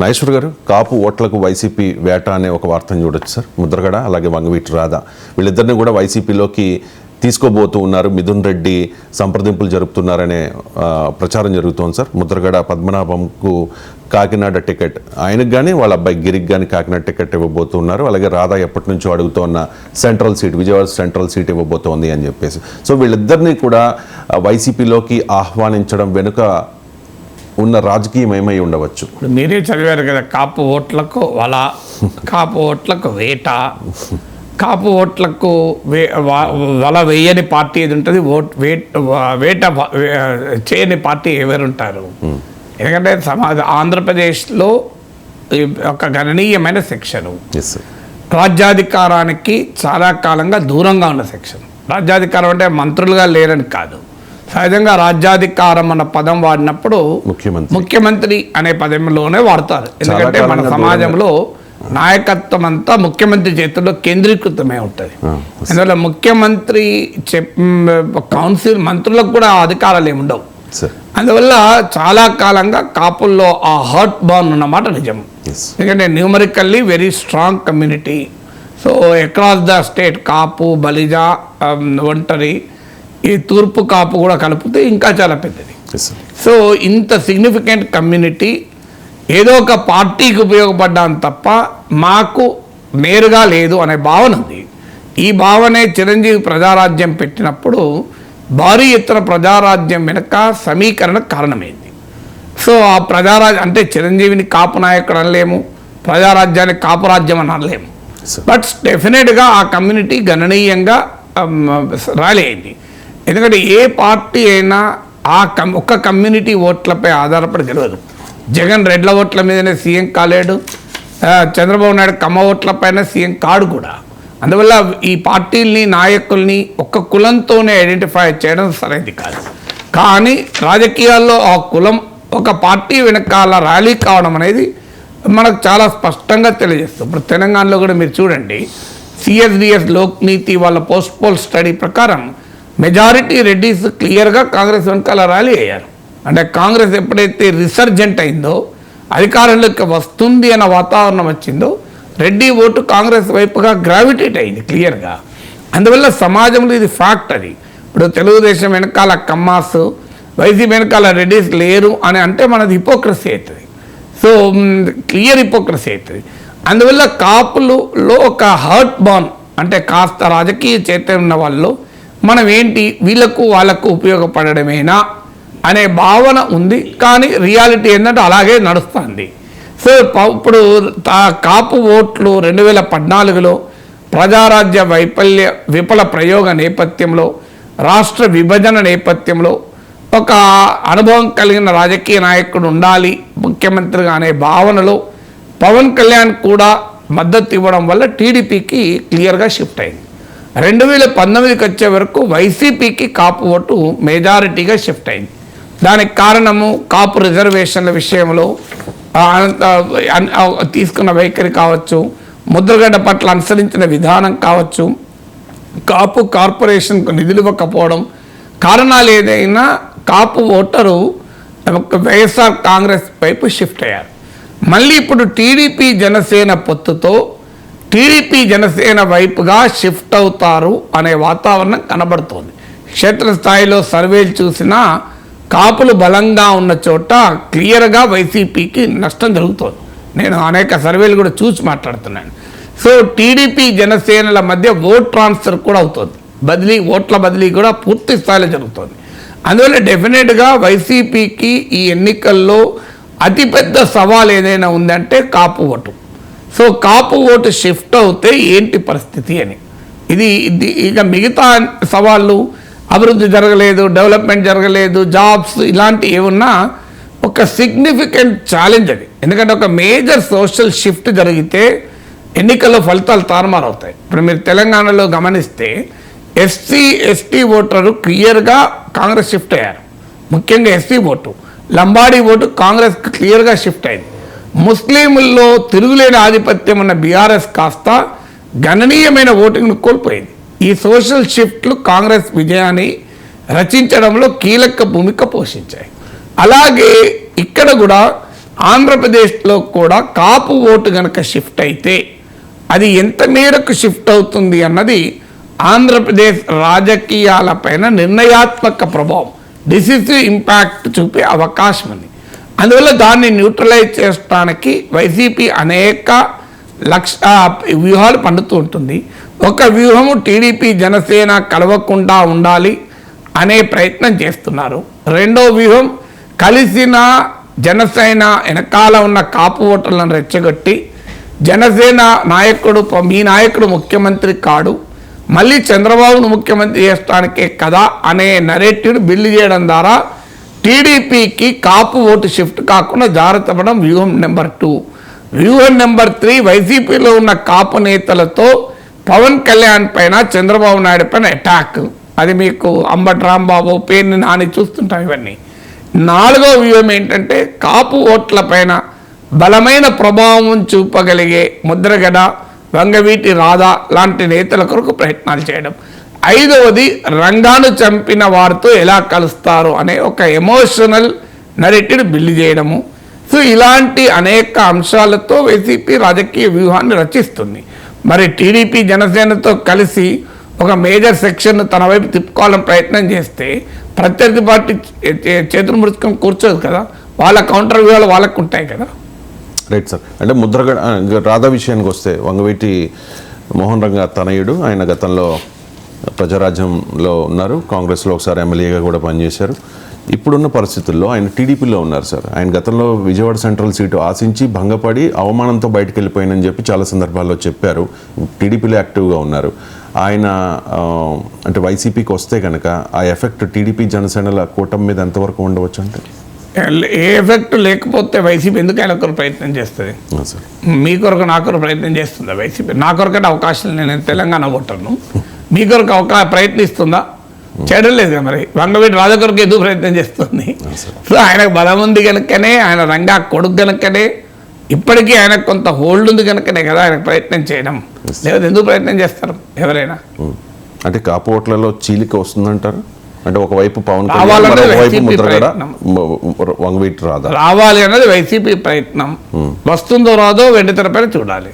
మహేశ్వర్ గారు, కాపు ఓట్లకు వైసీపీ వేట అనే ఒక వార్తను చూడొచ్చు సార్. ముద్రగడ అలాగే వంగవీటి రాధ వీళ్ళిద్దరిని కూడా వైసీపీలోకి తీసుకోబోతూ ఉన్నారు. మిథున్ రెడ్డి సంప్రదింపులు జరుపుతున్నారనే ప్రచారం జరుగుతోంది సార్. ముద్రగడ పద్మనాభంకు కాకినాడ టికెట్, ఆయనకు కానీ వాళ్ళ అబ్బాయి గిరికి కానీ కాకినాడ టికెట్ ఇవ్వబోతున్నారు. అలాగే రాధా ఎప్పటి నుంచో అడుగుతోన్న central seat, Vijayawada central seat ఇవ్వబోతోంది అని చెప్పేసి. సో వీళ్ళిద్దరినీ కూడా వైసీపీలోకి ఆహ్వానించడం వెనుక ఉన్న రాజకీయం ఏమై ఉండవచ్చు? మీరే చదివారు కదా, కాపు ఓట్లకు వల, కాపు ఓట్లకు వేట, కాపు ఓట్లకు వల వేయని పార్టీ ఏది ఉంటుంది, వేట చేయని పార్టీ ఎవరుంటారు? ఎందుకంటే ఆంధ్రప్రదేశ్లో ఒక గణనీయమైన సెక్షను రాజ్యాధికారానికి చాలా కాలంగా దూరంగా ఉన్న సెక్షన్. రాజ్యాధికారం అంటే మంత్రులుగా లేరని కాదు, సహజంగా రాజ్యాధికారం అన్న పదం వాడినప్పుడు ముఖ్యమంత్రి అనే పదంలోనే వాడతారు. ఎందుకంటే మన సమాజంలో నాయకత్వం అంతా ముఖ్యమంత్రి చేతుల్లో కేంద్రీకృతమై ఉంటుంది. అందువల్ల ముఖ్యమంత్రి కౌన్సిల్ మంత్రులకు కూడా అధికారాలు ఏమి ఉండవు. అందువల్ల చాలా కాలంగా కాపుల్లో ఆ హార్ట్ బాన్ ఉన్నమాట నిజం. ఎందుకంటే numerically very strong community. So across the state Kapu, Balija, Ontari, ఈ తూర్పు కాపు కూడా కలిపితే ఇంకా చాలా పెద్దది. సో ఇంత సిగ్నిఫికెంట్ కమ్యూనిటీ ఏదో ఒక పార్టీకి ఉపయోగపడ్డాం తప్ప మాకు నేరుగా లేదు అనే భావన ఉంది. ఈ భావనే చిరంజీవి ప్రజారాజ్యం పెట్టినప్పుడు భారీ ఎత్తున ప్రజారాజ్యం వెనక సమీకరణ కారణమైంది. సో ఆ ప్రజారాజ్యం అంటే చిరంజీవిని కాపు నాయకుడు అనలేము, ప్రజారాజ్యాన్ని కాపు రాజ్యం అని అనలేము. బట్ డెఫినెట్గా ఆ కమ్యూనిటీ గణనీయంగా ర్యాలీ అయింది. ఎందుకంటే ఏ పార్టీ అయినా ఆ ఒక్క కమ్యూనిటీ ఓట్లపై ఆధారపడి గెలవదు. జగన్ రెడ్ల ఓట్ల మీదనే సీఎం కాలేడు, చంద్రబాబు నాయుడు కమ్మ ఓట్లపైన సీఎం కాడు కూడా. అందువల్ల ఈ పార్టీల్ని, నాయకుల్ని ఒక్క కులంతోనే ఐడెంటిఫై చేయడం సరైనది కాదు. కానీ రాజకీయాల్లో ఆ కులం ఒక పార్టీ వెనకాల ర్యాలీ కావడం అనేది మనకు చాలా స్పష్టంగా తెలియజేస్తుంది. ఇప్పుడు తెలంగాణలో కూడా మీరు చూడండి, సిఎస్డిఎస్ లోక్నీతి వాళ్ళ పోస్ట్ పోల్ స్టడీ ప్రకారం మెజారిటీ రెడ్డిస్ క్లియర్గా కాంగ్రెస్ వెనకాల ర్యాలీ అయ్యారు. అంటే కాంగ్రెస్ ఎప్పుడైతే రిసర్జెంట్ అయిందో, అధికారంలోకి వస్తుంది అన్న వాతావరణం వచ్చిందో, రెడ్డి ఓటు కాంగ్రెస్ వైపుగా గ్రావిటేట్ అయింది క్లియర్గా. అందువల్ల సమాజంలో ఇది ఫ్యాక్ట్. అది ఇప్పుడు తెలుగుదేశం వెనకాల కమ్మాస్, వైసీపీ వెనకాల రెడ్డిస్ లేరు అని అంటే మనది హిపోక్రసీ అవుతుంది. సో క్లియర్ హిపోక్రసీ అవుతుంది. అందువల్ల కాపులలో ఒక హర్ట్ బాన్, అంటే కాస్త రాజకీయ చైతన్యం ఉన్న వాళ్ళు మనం ఏంటి వీళ్ళకు వాళ్ళకు ఉపయోగపడమేనా అనే భావన ఉంది. కానీ రియాలిటీ ఏంటంటే అలాగే నడుస్తుంది. సో ఇప్పుడు కాపు ఓట్లు 2014లో ప్రజారాజ్య విఫల ప్రయోగ నేపథ్యంలో, రాష్ట్ర విభజన నేపథ్యంలో ఒక అనుభవం కలిగిన రాజకీయ నాయకుడు ఉండాలి ముఖ్యమంత్రిగా అనే భావనలో పవన్ కళ్యాణ్ కూడా మద్దతు ఇవ్వడం వల్ల టీడీపీకి క్లియర్గా షిఫ్ట్ అయింది. 2019కి వచ్చే వరకు వైసీపీకి కాపు ఓటు మెజారిటీగా షిఫ్ట్ అయింది. దానికి కారణము కాపు రిజర్వేషన్ల విషయంలో తీసుకున్న వైఖరి కావచ్చు, ముద్రగడ్డ పట్ల అనుసరించిన విధానం కావచ్చు, కాపు కార్పొరేషన్కు నిధులు ఇవ్వకపోవడం, కారణాలు ఏదైనా కాపు ఓటరు వైఎస్ఆర్ కాంగ్రెస్ వైపు షిఫ్ట్ అయ్యారు. మళ్ళీ ఇప్పుడు టీడీపీ జనసేన పొత్తుతో టీడీపీ జనసేన వైపుగా షిఫ్ట్ అవుతారు అనే వాతావరణం కనబడుతోంది. క్షేత్రస్థాయిలో సర్వేలు చూసినా కాపులు బలంగా ఉన్న చోట క్లియర్గా వైసీపీకి నష్టం జరుగుతోంది. నేను అనేక సర్వేలు కూడా చూసి మాట్లాడుతున్నాను. సో టీడీపీ జనసేనల మధ్య ఓట్ ట్రాన్స్ఫర్ కూడా అవుతుంది, ఓట్ల బదిలీ కూడా పూర్తి స్థాయిలో జరుగుతుంది. అందువల్ల డెఫినెట్గా వైసీపీకి ఈ ఎన్నికల్లో అతిపెద్ద సవాల్ ఏదైనా ఉందంటే కాపు ఓటు. సో కాపు ఓటు షిఫ్ట్ అవుతే ఏంటి పరిస్థితి అని, ఇది ఇక మిగతా సవాళ్ళు అభివృద్ధి జరగలేదు, డెవలప్మెంట్ జరగలేదు, జాబ్స్ ఇలాంటి ఏమున్నా ఒక సిగ్నిఫికెంట్ ఛాలెంజ్ అది. ఎందుకంటే ఒక మేజర్ సోషల్ షిఫ్ట్ జరిగితే ఎన్నికల్లో ఫలితాలు తారుమారవుతాయి. ఇప్పుడు మీరు తెలంగాణలో గమనిస్తే ఎస్సీ ఎస్టీ ఓటరు క్లియర్గా కాంగ్రెస్ షిఫ్ట్ అయ్యారు. ముఖ్యంగా SC vote, Lambadi vote Congress క్లియర్గా షిఫ్ట్ అయింది. ముస్లింల్లో తిరుగులేని ఆధిపత్యం ఉన్న బీఆర్ఎస్ కాస్త గణనీయమైన ఓటింగ్ను కోల్పోయింది. ఈ సోషల్ షిఫ్ట్లు కాంగ్రెస్ విజయాన్ని రచించడంలో కీలక భూమిక పోషించాయి. అలాగే ఇక్కడ కూడా ఆంధ్రప్రదేశ్లో కూడా కాపు ఓటు గనక షిఫ్ట్ అయితే అది ఎంత మేరకు షిఫ్ట్ అవుతుంది అన్నది ఆంధ్రప్రదేశ్ రాజకీయాలపైన నిర్ణయాత్మక ప్రభావం, డిసిసివ్ ఇంపాక్ట్ చూపే అవకాశం ఉంది. అందువల్ల దాన్ని న్యూట్రలైజ్ చేయడానికి వైసీపీ అనేక వ్యూహాలు పండుతూ ఉంటుంది. ఒక వ్యూహము టీడీపీ జనసేన కలవకుండా ఉండాలి అనే ప్రయత్నం చేస్తున్నారు. రెండో వ్యూహం కలిసిన జనసేన వెనకాల ఉన్న కాపు ఓటర్లను రెచ్చగొట్టి జనసేన నాయకుడు మీ నాయకుడు ముఖ్యమంత్రి కాడు, మళ్ళీ చంద్రబాబును ముఖ్యమంత్రి చేస్తానికే కదా అనే నరేటివ్ని బిల్డ్ చేయడం ద్వారా టీడీపీకి కాపు ఓటు షిఫ్ట్ కాకుండా జాగ్రత్త పడడం వ్యూహం నెంబర్ 2. వ్యూహం నెంబర్ 3 వైసీపీలో ఉన్న కాపు నేతలతో పవన్ కళ్యాణ్ పైన చంద్రబాబు నాయుడు పైన అటాక్. అది మీకు అంబటి రాంబాబు, పేర్ని నాని చూస్తుంటాం ఇవన్నీ. 4వ వ్యూహం ఏంటంటే కాపు ఓట్ల పైన బలమైన ప్రభావం చూపగలిగే ముద్రగడ, వంగవీటి రాధా లాంటి నేతల కొరకు ప్రయత్నాలు చేయడం. 5వది రంగాను చంపిన వారితో ఎలా కలుస్తారు అనే ఒక ఎమోషనల్ నరేటివ్ బిల్డ్ చేయడము. సో ఇలాంటి అనేక అంశాలతో వైసీపీ రాజకీయ వ్యూహాన్ని రచిస్తుంది. మరి టీడీపీ జనసేనతో కలిసి ఒక మేజర్ సెక్షన్ తన వైపు తిప్పుకోవాలని ప్రయత్నం చేస్తే ప్రత్యర్థి పార్టీ చేతులు ముడుచుకొని కూర్చోదు కదా, వాళ్ళ కౌంటర్ వ్యూహాలు వాళ్ళకు ఉంటాయి కదా. Right sir. అంటే ముద్రగడ రాధా విషయానికి వస్తే వంగవీటి మోహన్ రంగా తనయుడు, ఆయన గతంలో ప్రజారాజ్యంలో ఉన్నారు, కాంగ్రెస్లో ఒకసారి ఎమ్మెల్యేగా కూడా పనిచేశారు. ఇప్పుడున్న పరిస్థితుల్లో ఆయన టీడీపీలో ఉన్నారు సార్. ఆయన గతంలో విజయవాడ సెంట్రల్ సీటు ఆశించి భంగపడి అవమానంతో బయటకు వెళ్ళిపోయానని చెప్పి చాలా సందర్భాల్లో చెప్పారు. టీడీపీలో యాక్టివ్గా ఉన్నారు ఆయన. అంటే వైసీపీకి వస్తే కనుక ఆ ఎఫెక్ట్ టీడీపీ జనసేనల కూటమి మీద ఎంతవరకు ఉండవచ్చు? అంటే ఏ ఎఫెక్ట్ లేకపోతే వైసీపీ ఎందుకు ఆయన కొరకు ప్రయత్నం చేస్తుంది? సార్ మీ కొరకు నా కొరకు ప్రయత్నం చేస్తుందా వైసీపీ? నా కొరకంటే అవకాశం నేను తెలంగాణ ఓటర్ను, మీ కొరకు ప్రయత్నిస్తుందా? చేయడం లేదు కదా. మరి వంగవీటి రాజా కొరకు ఎందుకు ప్రయత్నం చేస్తుంది? సో ఆయనకు బలం ఉంది కనుకనే, ఆయన రంగా కొడుకు కనుకనే, ఇప్పటికీ ఆయనకు కొంత హోల్డ్ ఉంది కనుకనే కదా ఆయన ప్రయత్నం చేయడం. లేదా ఎందుకు ప్రయత్నం చేస్తారు ఎవరైనా? అంటే కాపు ఓట్లలో చీలిక వస్తుందంటారు? అంటే ఒకవైపు పవన్ రావాలనేది కళ్యాణ్, వైసీపీ ముద్రగడ, ప్రయత్నం. వంగవీటి రాధా రావాలి అన్నది వైసీపీ ప్రయత్నం. వస్తుందో రాదో వెండితెరపైన చూడాలి.